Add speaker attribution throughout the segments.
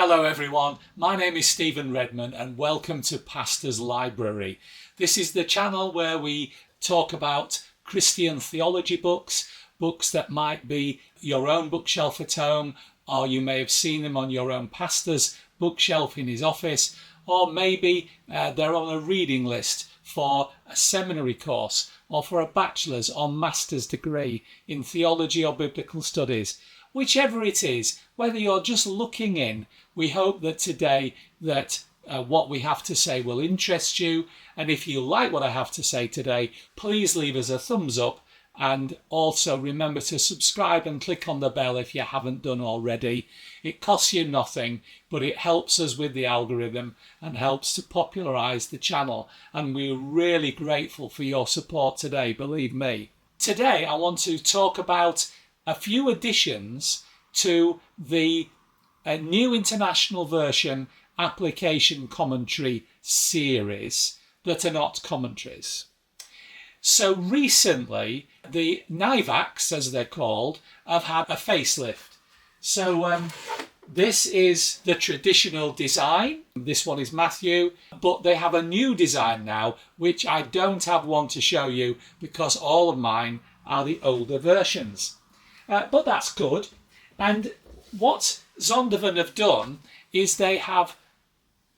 Speaker 1: Hello everyone, my name is Stephen Redman and welcome to Pastor's Library. This is the channel where we talk about Christian theology books that might be your own bookshelf at home, or you may have seen them on your own pastor's bookshelf in his office, or maybe they're on a reading list for a seminary course or for a bachelor's or master's degree in theology or biblical studies. Whichever it is, whether you're just looking in, we hope that today that what we have to say will interest you. And if you like what I have to say today, please leave us a thumbs up, and also remember to subscribe and click on the bell if you haven't done already. It costs you nothing, but it helps us with the algorithm and helps to popularise the channel. And we're really grateful for your support today, believe me. Today I want to talk about a few additions to the New International Version Application Commentary series that are not commentaries. So recently, the NIVACs, as they're called, have had a facelift. So this is the traditional design. This one is Matthew, but they have a new design now, which I don't have one to show you because all of mine are the older versions. But that's good. And what Zondervan have done is they have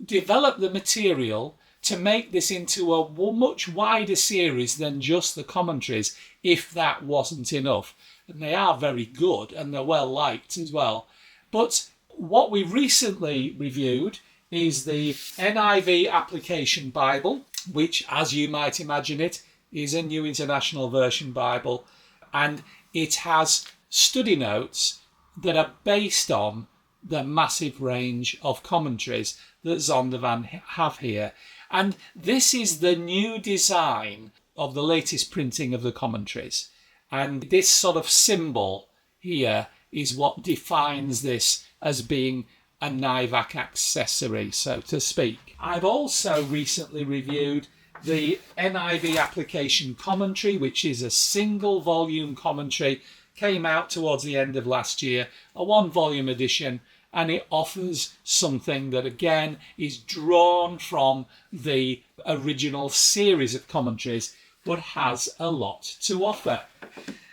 Speaker 1: developed the material to make this into a much wider series than just the commentaries, if that wasn't enough. And they are very good and they're well liked as well. But what we recently reviewed is the NIV Application Bible, which, as you might imagine it, is a New International Version Bible. And it has study notes that are based on the massive range of commentaries that Zondervan have here. And this is the new design of the latest printing of the commentaries. And this sort of symbol here is what defines this as being a NIVAC accessory, so to speak. I've also recently reviewed the NIV Application Commentary, which is a single volume commentary, came out towards the end of last year, a one-volume edition, and it offers something that again is drawn from the original series of commentaries, but has a lot to offer.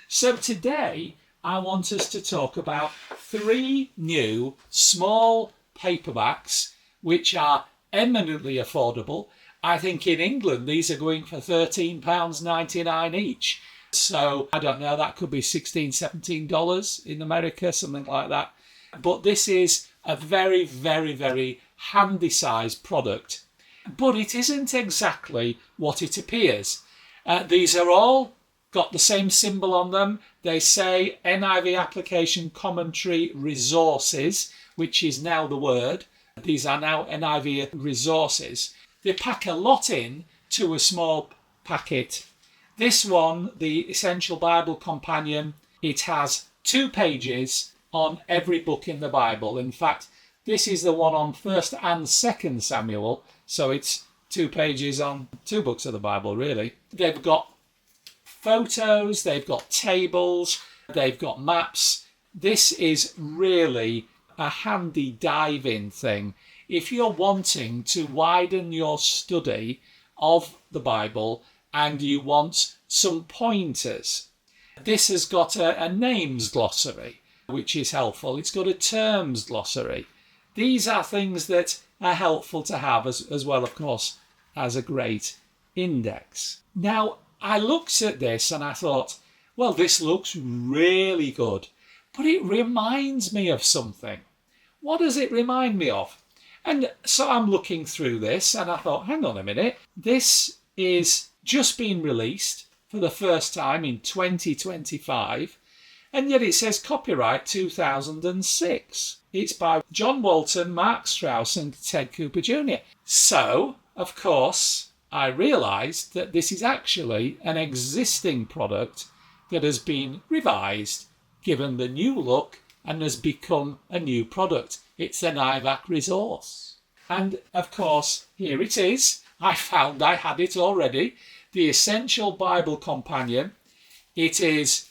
Speaker 1: So today I want us to talk about 3 new small paperbacks which are eminently affordable. I think in England these are going for £13.99 each. So I don't know, that could be $16, $17 in America, something like that. But this is a very, very, very handy sized product. But it isn't exactly what it appears. These are all got the same symbol on them. They say NIV Application Commentary Resources, which is now the word. These are now NIV Resources. They pack a lot in to a small packet. This one, the Essential Bible Companion, it has 2 pages on every book in the Bible. In fact, this is the one on 1st and 2nd Samuel, so it's 2 pages on 2 books of the Bible, really. They've got photos, they've got tables, they've got maps. This is really a handy dive-in thing. If you're wanting to widen your study of the Bible and you want some pointers, this has got a names glossary, which is helpful. It's got a terms glossary. These are things that are helpful to have as well, of course, as a great index. Now, I looked at this and I thought, well, this looks really good, but it reminds me of something. What does it remind me of? And so I'm looking through this and I thought, hang on a minute, this is just been released for the first time in 2025, and yet it says copyright 2006. It's by John Walton, Mark Strauss and Ted Cooper Jr. So, of course, I realised that this is actually an existing product that has been revised, given the new look, and has become a new product. It's an NIVAC resource. And, of course, here it is. I found I had it already. The Essential Bible Companion. It is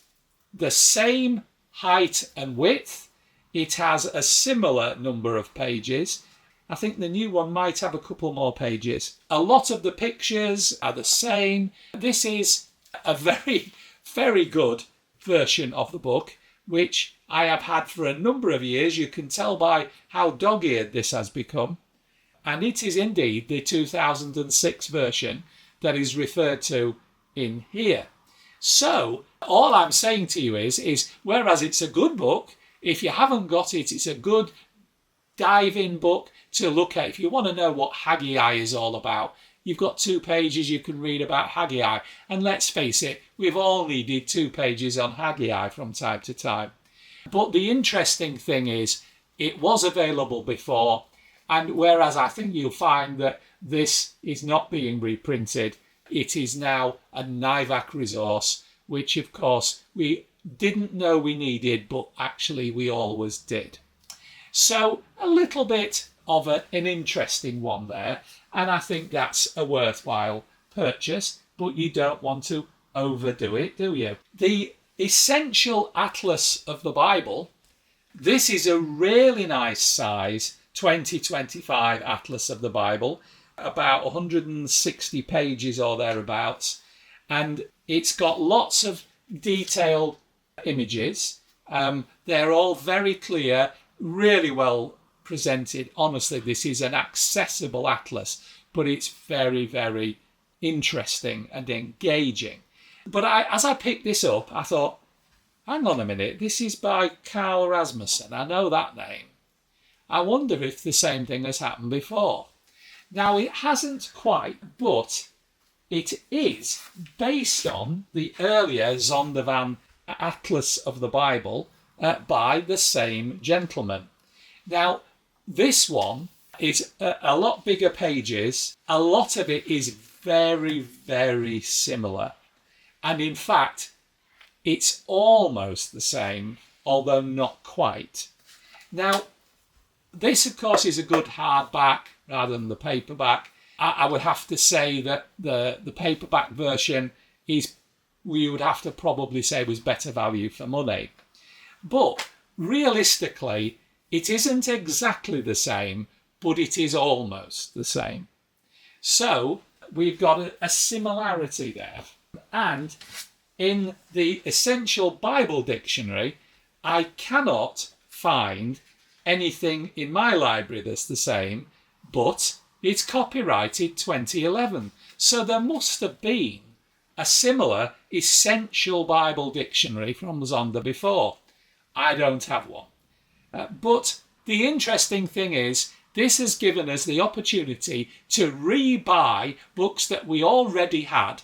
Speaker 1: the same height and width. It has a similar number of pages. I think the new one might have a couple more pages. A lot of the pictures are the same. This is a very, very good version of the book, which I have had for a number of years. You can tell by how dog-eared this has become. And it is indeed the 2006 version that is referred to in here. So all I'm saying to you is whereas it's a good book, if you haven't got it, it's a good dive-in book to look at. If you want to know what Haggai is all about, you've got 2 pages you can read about Haggai. And let's face it, we've all needed 2 pages on Haggai from time to time. But the interesting thing is, it was available before, and whereas I think you'll find that this is not being reprinted, it is now a NIVAC resource, which of course we didn't know we needed, but actually we always did. So a little bit of an interesting one there, and I think that's a worthwhile purchase, but you don't want to overdo it, do you? The Essential Atlas of the Bible, this is a really nice size 2025 Atlas of the Bible, about 160 pages or thereabouts, and it's got lots of detailed images. They're all very clear, really well presented. Honestly, this is an accessible atlas, but it's very, very interesting and engaging. But as I picked this up, I thought, hang on a minute, this is by Carl Rasmussen. I know that name. I wonder if the same thing has happened before. Now, it hasn't quite, but it is based on the earlier Zondervan Atlas of the Bible by the same gentleman. Now, this one is a lot bigger pages. A lot of it is very, very similar. And in fact, it's almost the same, although not quite. Now, this, of course, is a good hardback rather than the paperback. I would have to say that the paperback version is, we would have to probably say, was better value for money. But realistically, it isn't exactly the same, but it is almost the same. So we've got a similarity there. And in the Essential Bible Dictionary, I cannot find anything in my library that's the same, but it's copyrighted 2011. So there must have been a similar Essential Bible Dictionary from Zonda before. I don't have one. But the interesting thing is, this has given us the opportunity to re-buy books that we already had,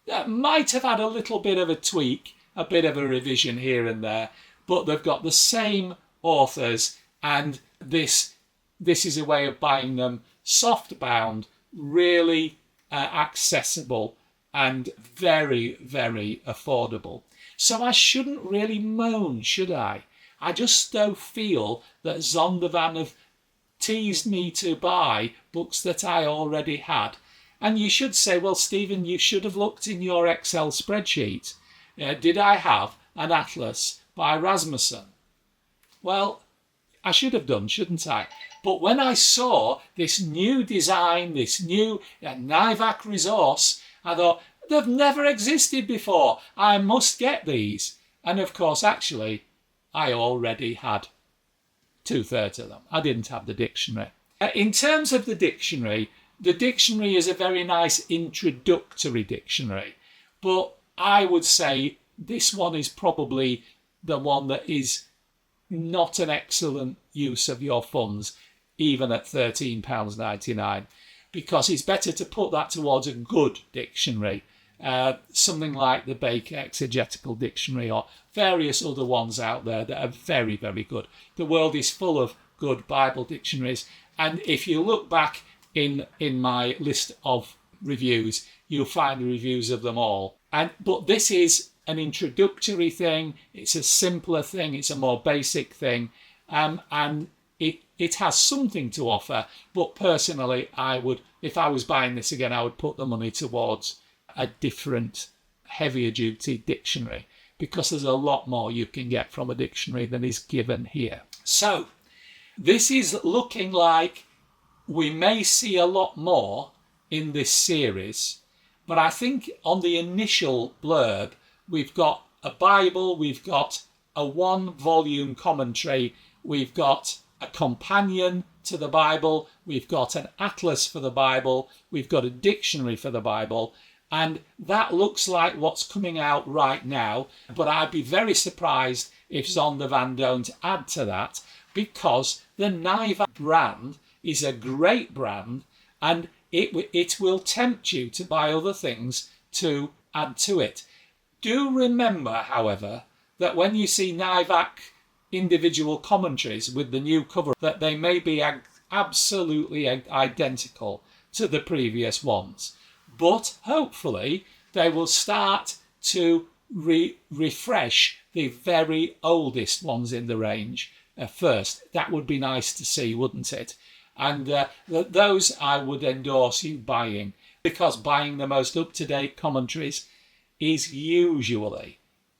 Speaker 1: that might have had a little bit of a tweak, a bit of a revision here and there, but they've got the same authors, and this is a way of buying them soft-bound, really accessible and very, very affordable. So I shouldn't really moan, should I? I just don't feel that Zondervan have teased me to buy books that I already had. And you should say, well, Stephen, you should have looked in your Excel spreadsheet. Did I have an atlas by Rasmussen? Well, I should have done, shouldn't I? But when I saw this new design, this new NIVAC resource, I thought, they've never existed before. I must get these. And of course, actually, I already had 2/3 of them. I didn't have the dictionary. In terms of the dictionary is a very nice introductory dictionary. But I would say this one is probably the one that is not an excellent use of your funds, even at £13.99, because it's better to put that towards a good dictionary, something like the Baker Exegetical Dictionary or various other ones out there that are very, very good. The world is full of good Bible dictionaries, and if you look back in my list of reviews, you'll find the reviews of them all. But this is an introductory thing, it's a simpler thing, it's a more basic thing, and it has something to offer. But personally, I would, if I was buying this again, I would put the money towards a different, heavier duty dictionary, because there's a lot more you can get from a dictionary than is given here. So this is looking like we may see a lot more in this series, but I think on the initial blurb, we've got a Bible, we've got a 1-volume commentary, we've got a companion to the Bible, we've got an atlas for the Bible, we've got a dictionary for the Bible, and that looks like what's coming out right now, but I'd be very surprised if Zondervan don't add to that, because the NIVAC brand is a great brand, and it will tempt you to buy other things to add to it. Do remember, however, that when you see NIVAC individual commentaries with the new cover, that they may be absolutely identical to the previous ones. But hopefully they will start to refresh the very oldest ones in the range first. That would be nice to see, wouldn't it? And those I would endorse you buying, because buying the most up-to-date commentaries is usually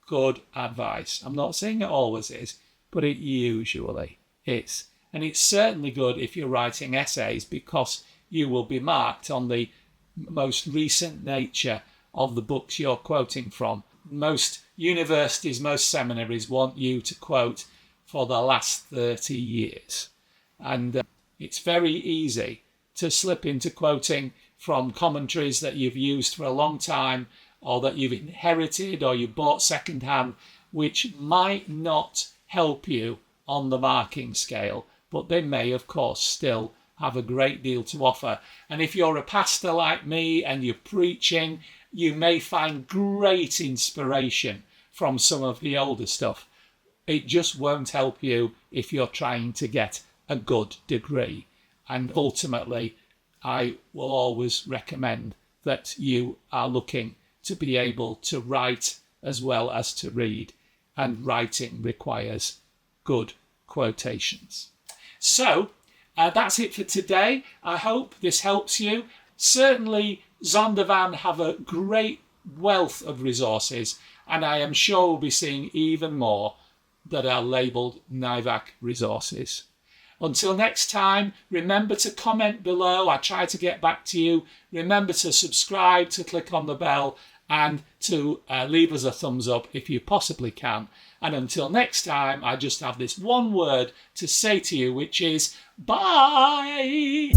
Speaker 1: good advice. I'm not saying it always is, but it usually is. And it's certainly good if you're writing essays, because you will be marked on the most recent nature of the books you're quoting from. Most universities, most seminaries want you to quote for the last 30 years. And it's very easy to slip into quoting from commentaries that you've used for a long time, or that you've inherited or you bought secondhand, which might not help you on the marking scale, but they may, of course, still have a great deal to offer. And if you're a pastor like me and you're preaching, you may find great inspiration from some of the older stuff. It just won't help you if you're trying to get a good degree. And ultimately, I will always recommend that you are looking to be able to write as well as to read, and writing requires good quotations. So that's it for today. I hope this helps you. Certainly Zondervan have a great wealth of resources, and I am sure we'll be seeing even more that are labelled NIVAC resources. Until next time, remember to comment below. I try to get back to you. Remember to subscribe, to click on the bell, and to leave us a thumbs up if you possibly can. And until next time, I just have this one word to say to you, which is bye.